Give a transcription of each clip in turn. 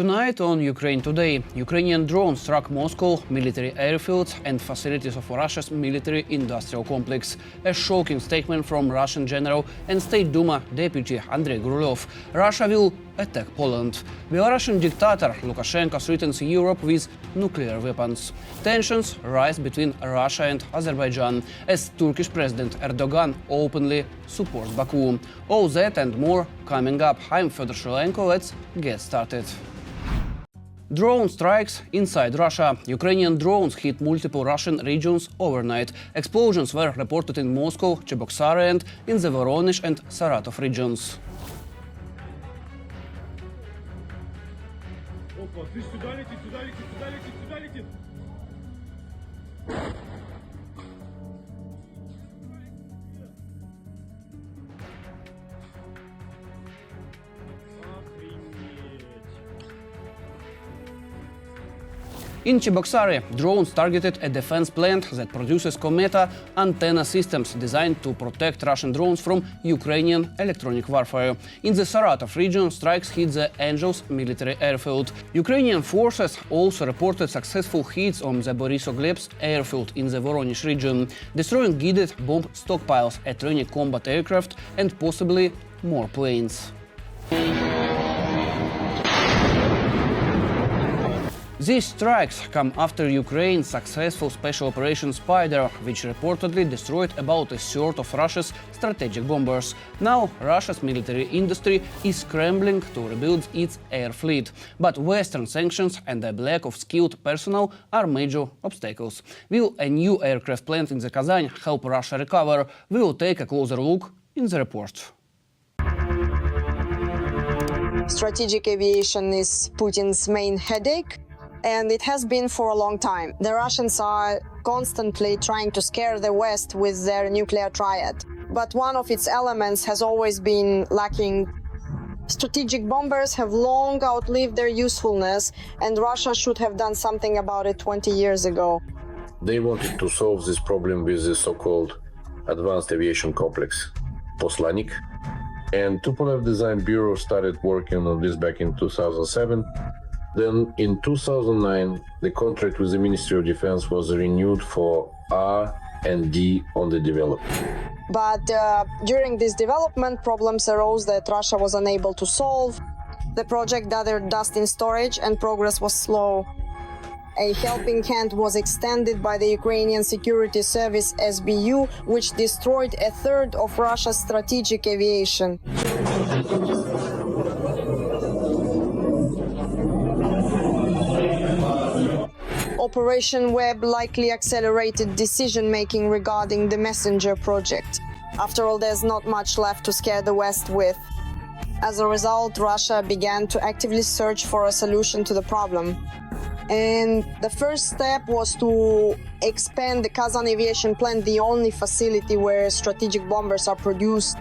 Tonight on Ukraine Today, Ukrainian drones struck Moscow military airfields and facilities of Russia's military-industrial complex. A shocking statement from Russian General and State Duma Deputy Andrey Gurulyov. Russia will attack Poland. Belarusian dictator Lukashenko threatens Europe with nuclear weapons. Tensions rise between Russia and Azerbaijan as Turkish President Erdogan openly supports Baku. All that and more coming up. I'm Fedor Shilenko. Let's get started. Drone strikes inside Russia. Ukrainian drones hit multiple Russian regions overnight. Explosions were reported in Moscow, Cheboksary and in the Voronezh and Saratov regions. Опа, ты сюда летит, сюда летит, сюда летит, сюда летит. In Cheboksary, drones targeted a defense plant that produces Cometa antenna systems designed to protect Russian drones from Ukrainian electronic warfare. In the Saratov region, strikes hit the Angels military airfield. Ukrainian forces also reported successful hits on the Borysoglebsk airfield in the Voronezh region, destroying guided bomb stockpiles, a training combat aircraft and possibly more planes. These strikes come after Ukraine's successful special operation Spider, which reportedly destroyed about a third of Russia's strategic bombers. Now, Russia's military industry is scrambling to rebuild its air fleet. But Western sanctions and the lack of skilled personnel are major obstacles. Will a new aircraft plant in the Kazan help Russia recover? We will take a closer look in the report. Strategic aviation is Putin's main headache, and it has been for a long time. The Russians are constantly trying to scare the West with their nuclear triad. But one of its elements has always been lacking. Strategic bombers have long outlived their usefulness, and Russia should have done something about it 20 years ago. They wanted to solve this problem with the so-called Advanced Aviation Complex, Poslanik. And Tupolev Design Bureau started working on this back in 2007. Then in 2009, the contract with the Ministry of Defense was renewed for R&D on the development. But during this development, problems arose that Russia was unable to solve. The project gathered dust in storage and progress was slow. A helping hand was extended by the Ukrainian Security Service SBU, which destroyed a third of Russia's strategic aviation. Operation Web likely accelerated decision-making regarding the Messenger project. After all, there's not much left to scare the West with. As a result, Russia began to actively search for a solution to the problem. And the first step was to expand the Kazan aviation plant, the only facility where strategic bombers are produced.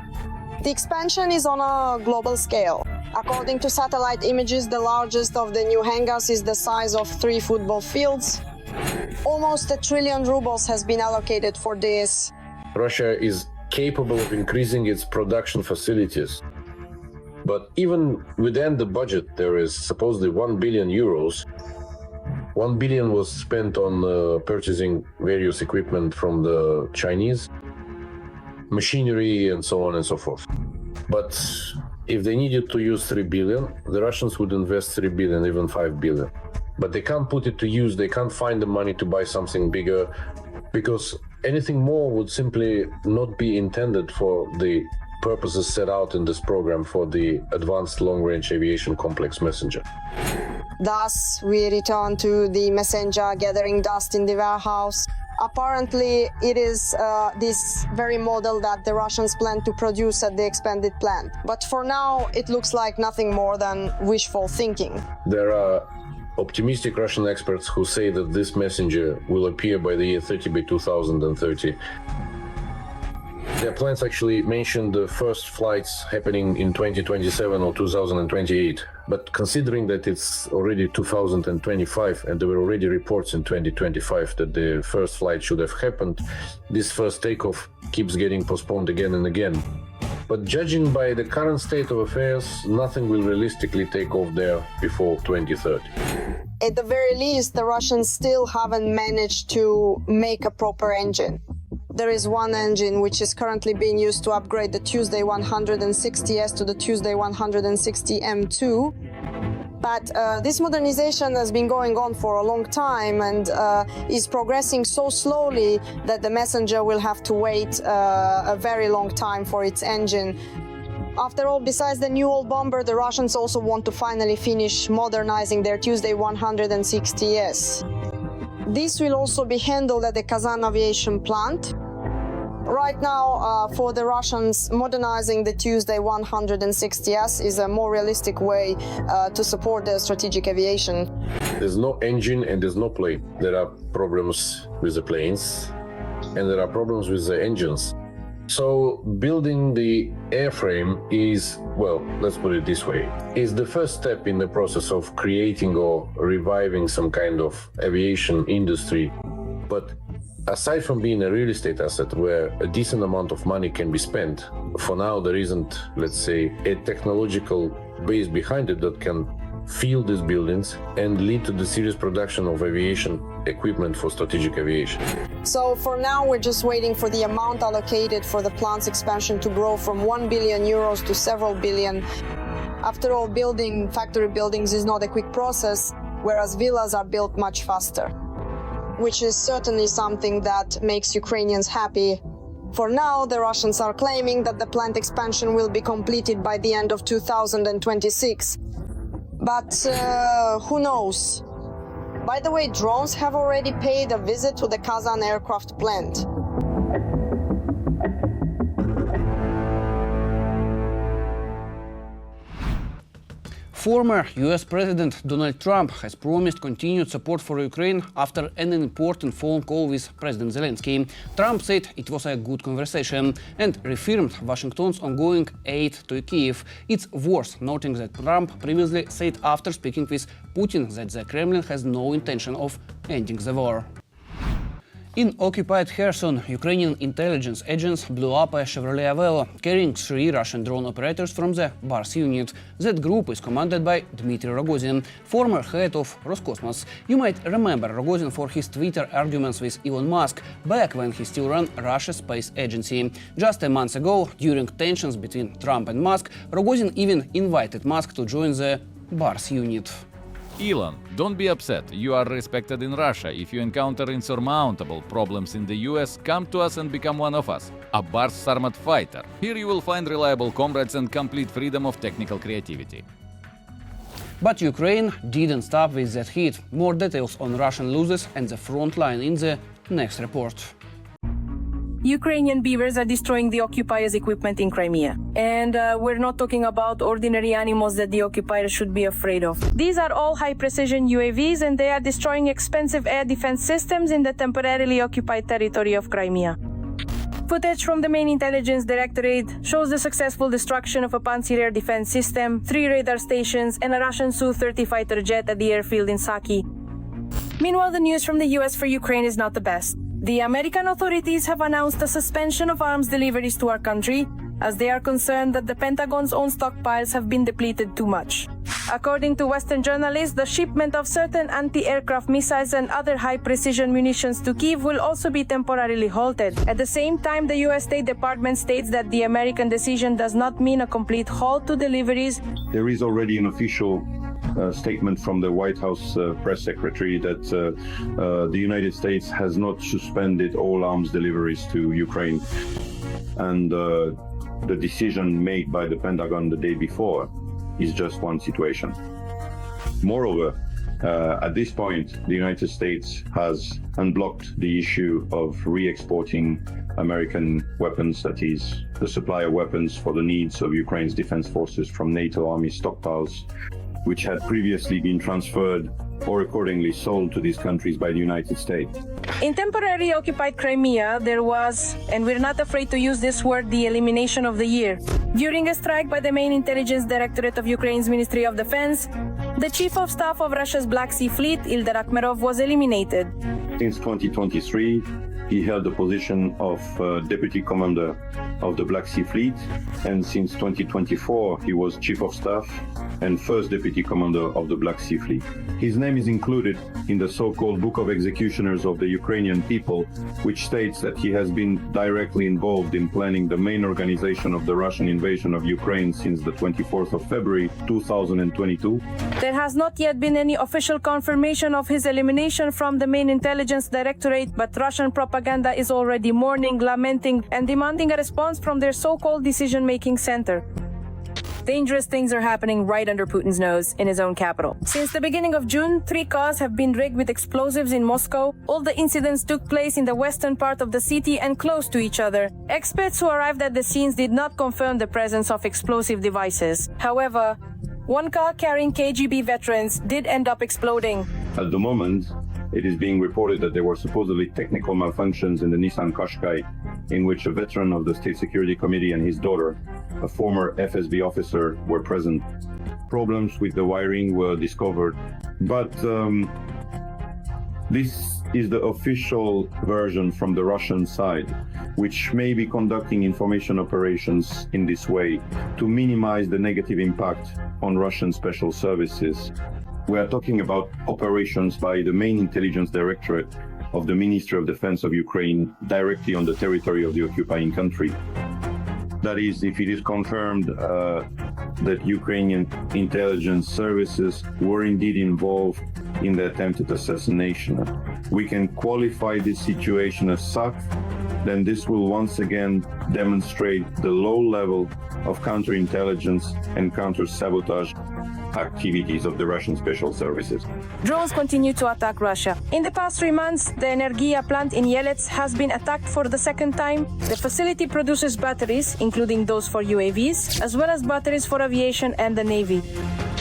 The expansion is on a global scale. According to satellite images, the largest of the new hangars is the size of 3 football fields. Almost $1 trillion rubles has been allocated for this. Russia is capable of increasing its production facilities. But even within the budget, there is supposedly 1 billion euros. 1 billion was spent on purchasing various equipment from the Chinese, machinery and so on and so forth. But if they needed to use 3 billion, the Russians would invest 3 billion, even 5 billion. But they can't put it to use, they can't find the money to buy something bigger, because anything more would simply not be intended for the purposes set out in this program for the Advanced Long-Range Aviation Complex Messenger. Thus, we return to the Messenger gathering dust in the warehouse. Apparently, it is this very model that the Russians plan to produce at the expanded plant. But for now, it looks like nothing more than wishful thinking. There are optimistic Russian experts who say that this messenger will appear by the year 2030. Their plans actually mentioned the first flights happening in 2027 or 2028. But considering that it's already 2025 and there were already reports in 2025 that the first flight should have happened, this first takeoff keeps getting postponed again and again. But judging by the current state of affairs, nothing will realistically take off there before 2030. At the very least, the Russians still haven't managed to make a proper engine. There is one engine which is currently being used to upgrade the Tuesday 160S to the Tuesday 160M2. But this modernization has been going on for a long time and is progressing so slowly that the Messenger will have to wait a very long time for its engine. After all, besides the new old bomber, the Russians also want to finally finish modernizing their Tuesday 160S. This will also be handled at the Kazan aviation plant. Right now, for the Russians, modernizing the Tuesday 160S is a more realistic way to support their strategic aviation. There's no engine and there's no plane. There are problems with the planes and there are problems with the engines. So building the airframe is, well, let's put it this way, is the first step in the process of creating or reviving some kind of aviation industry. But aside from being a real estate asset where a decent amount of money can be spent, for now there isn't, let's say, a technological base behind it that can field these buildings and lead to the serious production of aviation equipment for strategic aviation. So for now, we're just waiting for the amount allocated for the plant's expansion to grow from 1 billion euros to several billion. After all, building factory buildings is not a quick process, whereas villas are built much faster, which is certainly something that makes Ukrainians happy. For now, the Russians are claiming that the plant expansion will be completed by the end of 2026. But who knows? By the way, drones have already paid a visit to the Kazan aircraft plant. Former US President Donald Trump has promised continued support for Ukraine after an important phone call with President Zelensky. Trump said it was a good conversation and reaffirmed Washington's ongoing aid to Kyiv. It's worth noting that Trump previously said after speaking with Putin that the Kremlin has no intention of ending the war. In occupied Kherson, Ukrainian intelligence agents blew up a Chevrolet Aveo carrying 3 Russian drone operators from the Bars unit. That group is commanded by Dmitry Rogozin, former head of Roscosmos. You might remember Rogozin for his Twitter arguments with Elon Musk back when he still ran Russia's space agency. Just a month ago, during tensions between Trump and Musk, Rogozin even invited Musk to join the Bars unit. Elon, don't be upset. You are respected in Russia. If you encounter insurmountable problems in the US, come to us and become one of us. A Bars armored fighter. Here you will find reliable comrades and complete freedom of technical creativity. But Ukraine didn't stop with that hit. More details on Russian losses and the front line in the next report. Ukrainian beavers are destroying the occupiers' equipment in Crimea. And we're not talking about ordinary animals that the occupiers should be afraid of. These are all high-precision UAVs, and they are destroying expensive air defense systems in the temporarily occupied territory of Crimea. Footage from the main intelligence directorate shows the successful destruction of a Pantsir air defense system, 3 radar stations, and a Russian Su-30 fighter jet at the airfield in Saki. Meanwhile, the news from the US for Ukraine is not the best. The American authorities have announced a suspension of arms deliveries to our country, as they are concerned that the Pentagon's own stockpiles have been depleted too much. According to Western journalists, the shipment of certain anti-aircraft missiles and other high-precision munitions to Kyiv will also be temporarily halted. At the same time, the US State Department states that the American decision does not mean a complete halt to deliveries. There is already an official statement from the White House press secretary that the United States has not suspended all arms deliveries to Ukraine. And the decision made by the Pentagon the day before is just one situation. Moreover, at this point, the United States has unblocked the issue of re-exporting American weapons, that is, the supply of weapons for the needs of Ukraine's defense forces from NATO army stockpiles, which had previously been transferred or accordingly sold to these countries by the United States. In temporarily occupied Crimea, there was, and we're not afraid to use this word, the elimination of the year. During a strike by the main intelligence directorate of Ukraine's Ministry of Defense, the chief of staff of Russia's Black Sea Fleet, Ildar Akhmerov, was eliminated. Since 2023, he held the position of Deputy Commander of the Black Sea Fleet, and since 2024 he was Chief of Staff and First Deputy Commander of the Black Sea Fleet. His name is included in the so-called Book of Executioners of the Ukrainian people, which states that he has been directly involved in planning the main organization of the Russian invasion of Ukraine since the 24th of February 2022. There has not yet been any official confirmation of his elimination from the main intelligence directorate, but Russian propaganda is already mourning, lamenting, and demanding a response from their so-called decision-making center. Dangerous things are happening right under Putin's nose in his own capital. Since the beginning of June, 3 cars have been rigged with explosives in Moscow. All the incidents took place in the western part of the city and close to each other. Experts who arrived at the scenes did not confirm the presence of explosive devices. However, one car carrying KGB veterans did end up exploding. At the moment, it is being reported that there were supposedly technical malfunctions in the Nissan Qashqai, in which a veteran of the State Security Committee and his daughter, a former FSB officer, were present. Problems with the wiring were discovered, but this is the official version from the Russian side, which may be conducting information operations in this way to minimize the negative impact on Russian special services. We are talking about operations by the main intelligence directorate of the Ministry of Defense of Ukraine directly on the territory of the occupying country. That is, if it is confirmed that Ukrainian intelligence services were indeed involved in the attempted assassination. We can qualify this situation as such, then this will once again demonstrate the low level of counterintelligence and counter-sabotage activities of the Russian special services. Drones continue to attack Russia. In the past 3 months, the Energia plant in Yelets has been attacked for the second time. The facility produces batteries, including those for UAVs, as well as batteries for aviation and the Navy.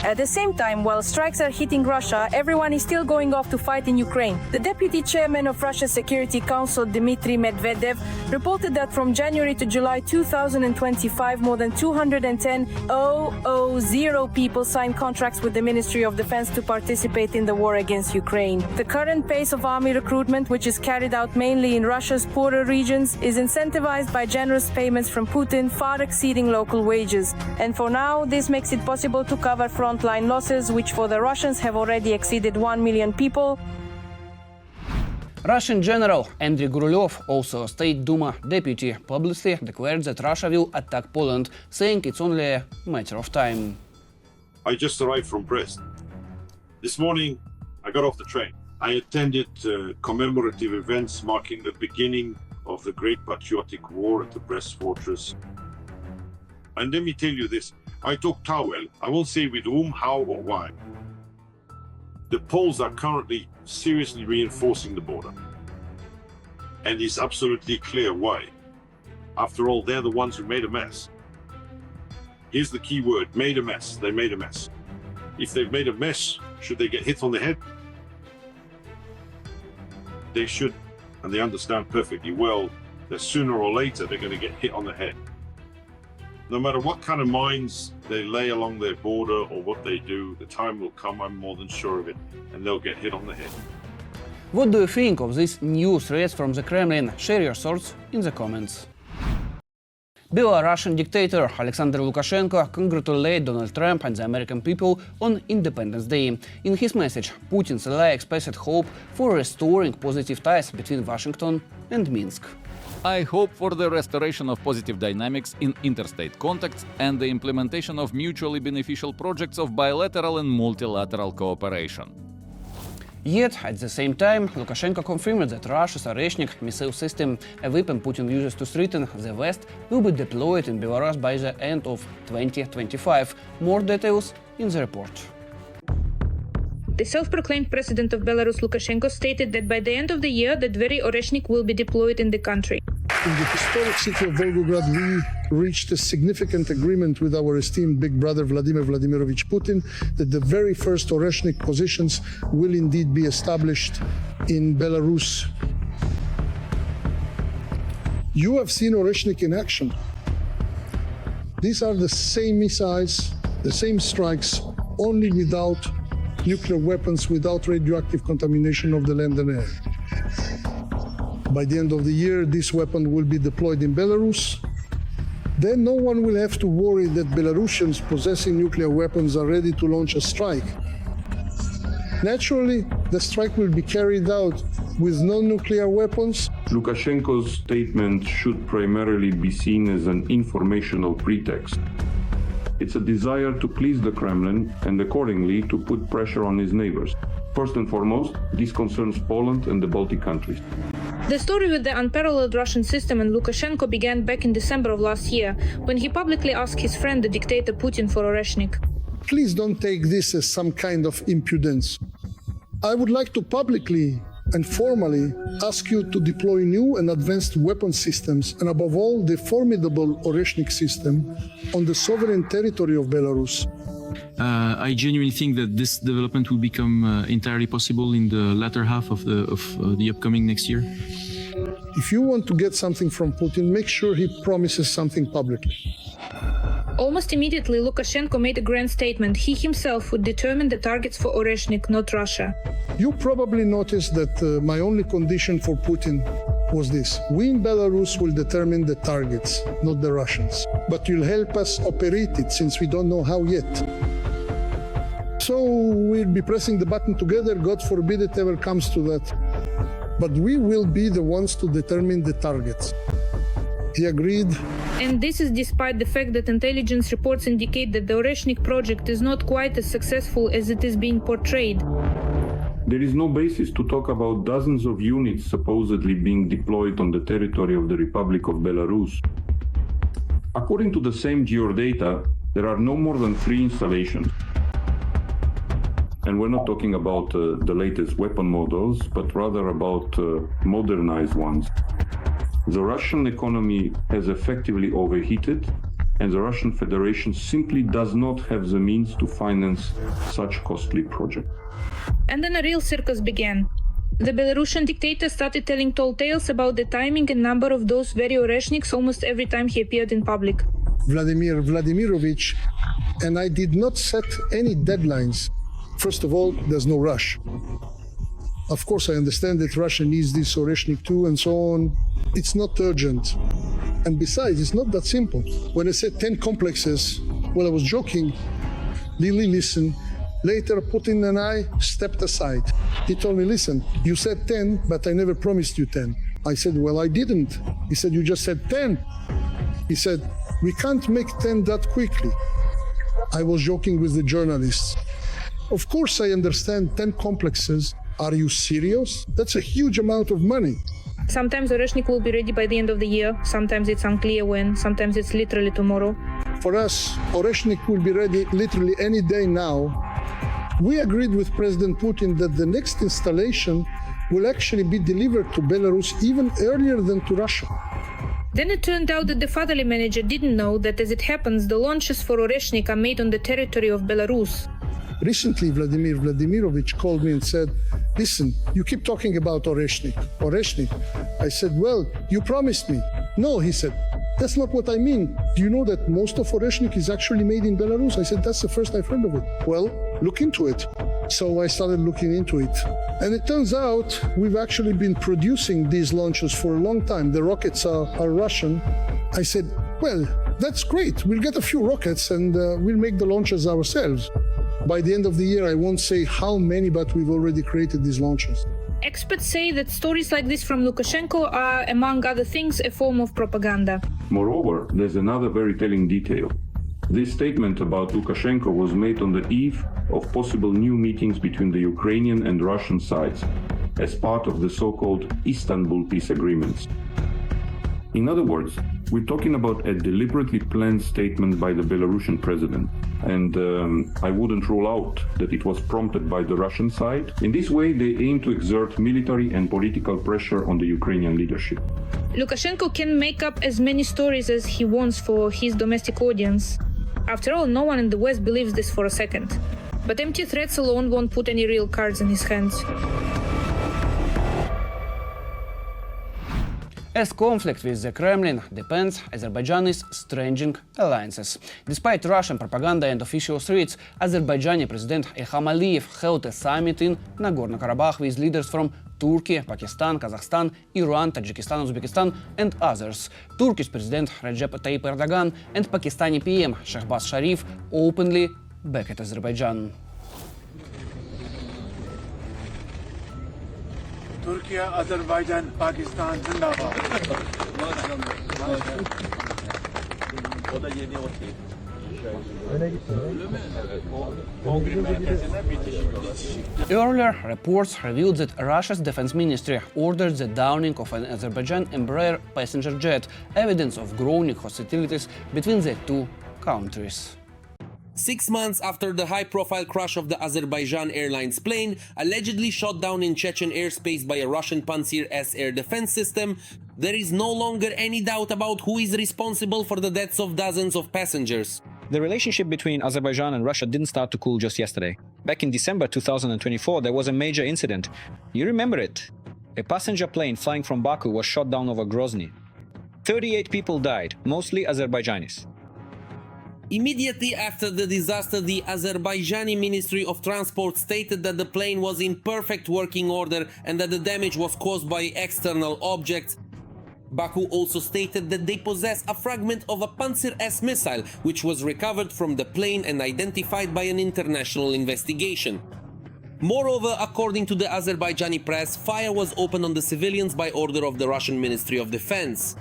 At the same time, while strikes are hitting Russia, everyone is still going off to fight in Ukraine. The deputy chairman of Russia's Security Council, Dmitry Medvedev, reported that from January to July 2025, more than 210,000 people signed contracts with the Ministry of Defense to participate in the war against Ukraine. The current pace of army recruitment, which is carried out mainly in Russia's poorer regions, is incentivized by generous payments from Putin, far exceeding local wages. And for now, this makes it possible to cover frontline losses, which for the Russians have already exceeded 1 million people. Russian General Andrey Gurulyov, also a State Duma deputy, publicly declared that Russia will attack Poland, saying it's only a matter of time. I just arrived from Brest. This morning, I got off the train. I attended commemorative events marking the beginning of the Great Patriotic War at the Brest Fortress. And let me tell you this, I talked well. I won't say with whom, how, or why. The Poles are currently seriously reinforcing the border. And it's absolutely clear why. After all, they're the ones who made a mess. Here's the key word, made a mess. They made a mess. If they've made a mess, should they get hit on the head? They should, and they understand perfectly well that sooner or later they're going to get hit on the head. No matter what kind of mines they lay along their border or what they do, the time will come, I'm more than sure of it, and they'll get hit on the head. What do you think of these new threats from the Kremlin? Share your thoughts in the comments. Belarusian dictator Alexander Lukashenko congratulated Donald Trump and the American people on Independence Day. In his message, Putin's ally expressed hope for restoring positive ties between Washington and Minsk. I hope for the restoration of positive dynamics in interstate contacts and the implementation of mutually beneficial projects of bilateral and multilateral cooperation. Yet, at the same time, Lukashenko confirmed that Russia's Oreshnik missile system, a weapon Putin uses to threaten the West, will be deployed in Belarus by the end of 2025. More details in the report. The self-proclaimed president of Belarus, Lukashenko, stated that by the end of the year, that very Oreshnik will be deployed in the country. In the historic city of Volgograd, we reached a significant agreement with our esteemed big brother Vladimir Vladimirovich Putin that the very first Oreshnik positions will indeed be established in Belarus. You have seen Oreshnik in action. These are the same missiles, the same strikes, only without nuclear weapons, without radioactive contamination of the land and air. By the end of the year, this weapon will be deployed in Belarus. Then no one will have to worry that Belarusians possessing nuclear weapons are ready to launch a strike. Naturally, the strike will be carried out with non-nuclear weapons. Lukashenko's statement should primarily be seen as an informational pretext. It's a desire to please the Kremlin and accordingly to put pressure on his neighbors. First and foremost, this concerns Poland and the Baltic countries. The story with the unparalleled Russian system and Lukashenko began back in December of last year, when he publicly asked his friend, the dictator Putin, for Oreshnik. Please don't take this as some kind of impudence. I would like to publicly and formally ask you to deploy new and advanced weapon systems, and above all, the formidable Oreshnik system on the sovereign territory of Belarus. I genuinely think that this development will become entirely possible in the latter half of the upcoming next year. If you want to get something from Putin, make sure he promises something publicly. Almost immediately, Lukashenko made a grand statement. He himself would determine the targets for Oreshnik, not Russia. You probably noticed that my only condition for Putin was this. We in Belarus will determine the targets, not the Russians. But you'll help us operate it, since we don't know how yet. So we'll be pressing the button together. God forbid it ever comes to that. But we will be the ones to determine the targets. He agreed. And this is despite the fact that intelligence reports indicate that the Oreshnik project is not quite as successful as it is being portrayed. There is no basis to talk about dozens of units supposedly being deployed on the territory of the Republic of Belarus. According to the same geodata, there are no more than 3 installations. And we're not talking about the latest weapon models, but rather about modernized ones. The Russian economy has effectively overheated, and the Russian Federation simply does not have the means to finance such costly projects. And then a real circus began. The Belarusian dictator started telling tall tales about the timing and number of those very Oreshniks almost every time he appeared in public. Vladimir Vladimirovich and I did not set any deadlines. First of all, there's no rush. Of course, I understand that Russia needs this Oreshnik too and so on. It's not urgent. And besides, it's not that simple. When I said 10 complexes, well, I was joking. Lily listened. Later, Putin and I stepped aside. He told me, listen, you said 10, but I never promised you 10. I said, well, I didn't. He said, you just said 10. He said, we can't make 10 that quickly. I was joking with the journalists. Of course, I understand 10 complexes. Are you serious? That's a huge amount of money. Sometimes Oreshnik will be ready by the end of the year. Sometimes it's unclear when. Sometimes it's literally tomorrow. For us, Oreshnik will be ready literally any day now. We agreed with President Putin that the next installation will actually be delivered to Belarus even earlier than to Russia. Then it turned out that the fatherly manager didn't know that, as it happens, the launches for Oreshnik are made on the territory of Belarus. Recently, Vladimir Vladimirovich called me and said, listen, you keep talking about Oreshnik. I said, well, you promised me. No, he said, that's not what I mean. Do you know that most of Oreshnik is actually made in Belarus? I said, that's the first I've heard of it. Well, look into it. So I started looking into it. And it turns out we've actually been producing these launches for a long time. The rockets are Russian. I said, well, that's great. We'll get a few rockets and we'll make the launches ourselves. By the end of the year, I won't say how many, but we've already created these launches. Experts say that stories like this from Lukashenko are, among other things, a form of propaganda. Moreover, there's another very telling detail. This statement about Lukashenko was made on the eve of possible new meetings between the Ukrainian and Russian sides as part of the so-called Istanbul peace agreements. In other words, we're talking about a deliberately planned statement by the Belarusian president. And I wouldn't rule out that it was prompted by the Russian side. In this way, they aim to exert military and political pressure on the Ukrainian leadership. Lukashenko can make up as many stories as he wants for his domestic audience. After all, no one in the West believes this for a second. But empty threats alone won't put any real cards in his hands. As conflict with the Kremlin depends, Azerbaijan is strengthening alliances. Despite Russian propaganda and official threats, Azerbaijani President Ilham Aliyev held a summit in Nagorno-Karabakh with leaders from Turkey, Pakistan, Kazakhstan, Iran, Tajikistan, Uzbekistan and others. Turkish President Recep Tayyip Erdogan and Pakistani PM Shehbaz Sharif openly backed Azerbaijan. Turkey, Azerbaijan, Pakistan, Zindabad. Earlier reports revealed that Russia's defense ministry ordered the downing of an Azerbaijan Embraer passenger jet, evidence of growing hostilities between the two countries. 6 months after the high-profile crash of the Azerbaijan Airlines plane, allegedly shot down in Chechen airspace by a Russian Pantsir S air defense system, there is no longer any doubt about who is responsible for the deaths of dozens of passengers. The relationship between Azerbaijan and Russia didn't start to cool just yesterday. Back in December 2024, there was a major incident. You remember it? A passenger plane flying from Baku was shot down over Grozny. 38 people died, mostly Azerbaijanis. Immediately after the disaster, the Azerbaijani Ministry of Transport stated that the plane was in perfect working order and that the damage was caused by external objects. Baku also stated that they possess a fragment of a Pantsir S missile, which was recovered from the plane and identified by an international investigation. Moreover, according to the Azerbaijani press, fire was opened on the civilians by order of the Russian Ministry of Defense.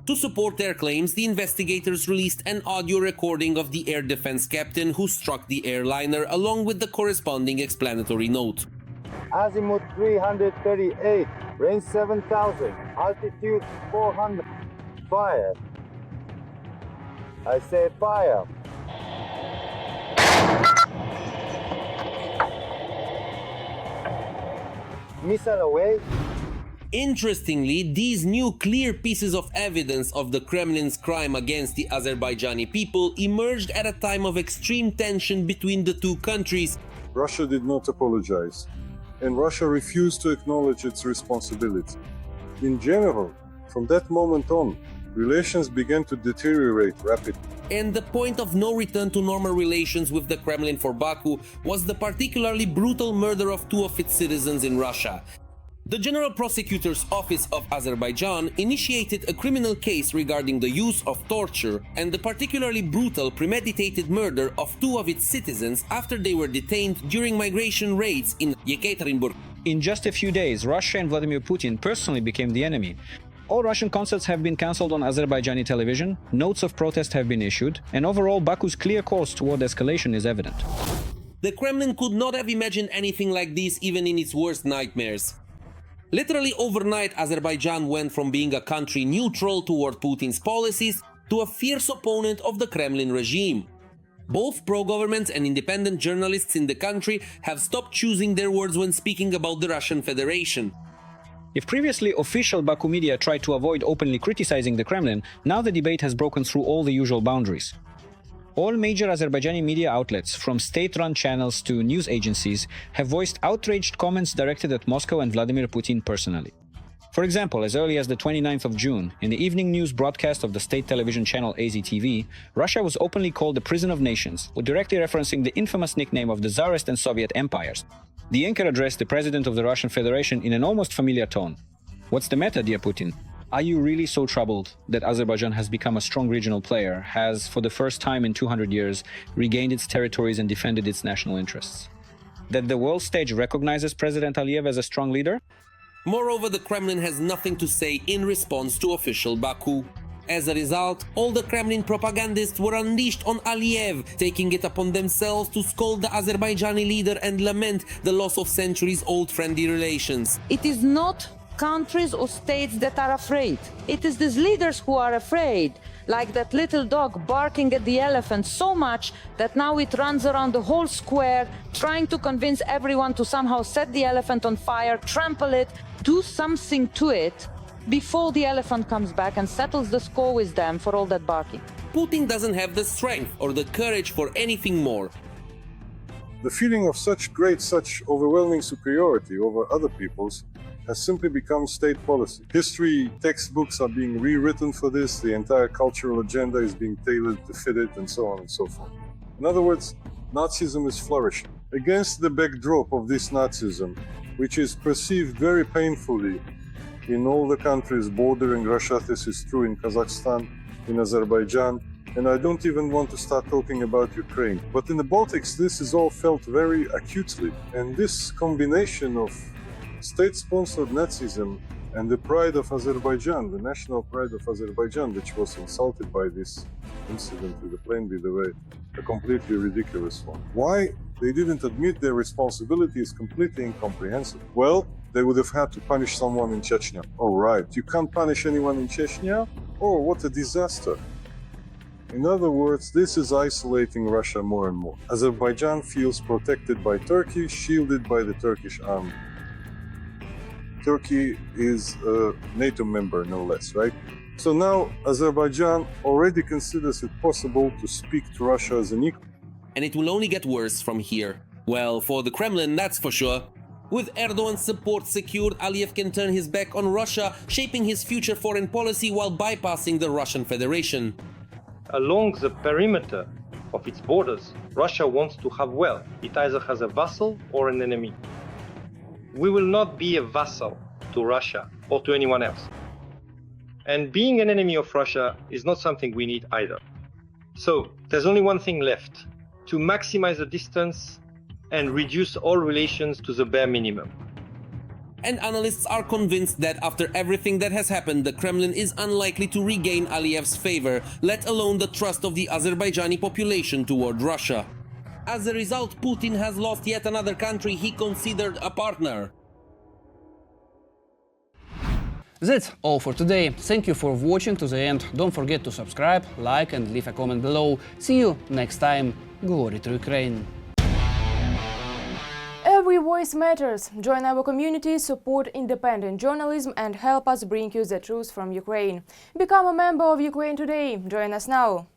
To support their claims, the investigators released an audio recording of the air defense captain who struck the airliner, along with the corresponding explanatory note. Azimuth 338, range 7,000, altitude 400. Fire. I say fire. Missile away. Interestingly, these new clear pieces of evidence of the Kremlin's crime against the Azerbaijani people emerged at a time of extreme tension between the two countries. Russia did not apologize, and Russia refused to acknowledge its responsibility. In general, from that moment on, relations began to deteriorate rapidly. And the point of no return to normal relations with the Kremlin for Baku was the particularly brutal murder of 2 of its citizens in Russia. The General Prosecutor's Office of Azerbaijan initiated a criminal case regarding the use of torture and the particularly brutal premeditated murder of 2 of its citizens after they were detained during migration raids in Yekaterinburg. In just a few days, Russia and Vladimir Putin personally became the enemy. All Russian concerts have been cancelled on Azerbaijani television, notes of protest have been issued, and overall Baku's clear course toward escalation is evident. The Kremlin could not have imagined anything like this even in its worst nightmares. Literally overnight, Azerbaijan went from being a country neutral toward Putin's policies to a fierce opponent of the Kremlin regime. Both pro-government and independent journalists in the country have stopped choosing their words when speaking about the Russian Federation. If previously official Baku media tried to avoid openly criticizing the Kremlin, now the debate has broken through all the usual boundaries. All major Azerbaijani media outlets, from state-run channels to news agencies, have voiced outraged comments directed at Moscow and Vladimir Putin personally. For example, as early as the 29th of June, in the evening news broadcast of the state television channel AZTV, Russia was openly called the prison of nations, directly referencing the infamous nickname of the Tsarist and Soviet empires. The anchor addressed the president of the Russian Federation in an almost familiar tone. "What's the matter, dear Putin? Are you really so troubled that Azerbaijan has become a strong regional player, has, for the first time in 200 years, regained its territories and defended its national interests? That the world stage recognizes President Aliyev as a strong leader?" Moreover, the Kremlin has nothing to say in response to official Baku. As a result, all the Kremlin propagandists were unleashed on Aliyev, taking it upon themselves to scold the Azerbaijani leader and lament the loss of centuries-old friendly relations. It is not countries or states that are afraid. It is these leaders who are afraid, like that little dog barking at the elephant so much that now it runs around the whole square, trying to convince everyone to somehow set the elephant on fire, trample it, do something to it before the elephant comes back and settles the score with them for all that barking. Putin doesn't have the strength or the courage for anything more. The feeling of such overwhelming superiority over other peoples has simply become state policy. History textbooks are being rewritten for this, the entire cultural agenda is being tailored to fit it, and so on and so forth. In other words, Nazism is flourishing. Against the backdrop of this Nazism, which is perceived very painfully in all the countries bordering Russia, this is true in Kazakhstan, in Azerbaijan, and I don't even want to start talking about Ukraine. But in the Baltics, this is all felt very acutely. And this combination of state-sponsored Nazism and the pride of Azerbaijan, the national pride of Azerbaijan, which was insulted by this incident with the plane, by the way, a completely ridiculous one. Why they didn't admit their responsibility is completely incomprehensible. Well, they would have had to punish someone in Chechnya. All right, you can't punish anyone in Chechnya? Oh, what a disaster. In other words, this is isolating Russia more and more. Azerbaijan feels protected by Turkey, shielded by the Turkish army. Turkey is a NATO member, no less, right? So now Azerbaijan already considers it possible to speak to Russia as an equal. And it will only get worse from here. Well, for the Kremlin, that's for sure. With Erdogan's support secured, Aliyev can turn his back on Russia, shaping his future foreign policy while bypassing the Russian Federation. Along the perimeter of its borders, Russia wants to have wealth. It either has a vassal or an enemy. We will not be a vassal to Russia or to anyone else. And being an enemy of Russia is not something we need either. So there's only one thing left: to maximize the distance and reduce all relations to the bare minimum. And analysts are convinced that after everything that has happened, the Kremlin is unlikely to regain Aliyev's favor, let alone the trust of the Azerbaijani population toward Russia. As a result, Putin has lost yet another country he considered a partner. That's all for today. Thank you for watching to the end. Don't forget to subscribe, like and leave a comment below. See you next time. Glory to Ukraine! Every voice matters. Join our community, support independent journalism and help us bring you the truth from Ukraine. Become a member of Ukraine Today. Join us now.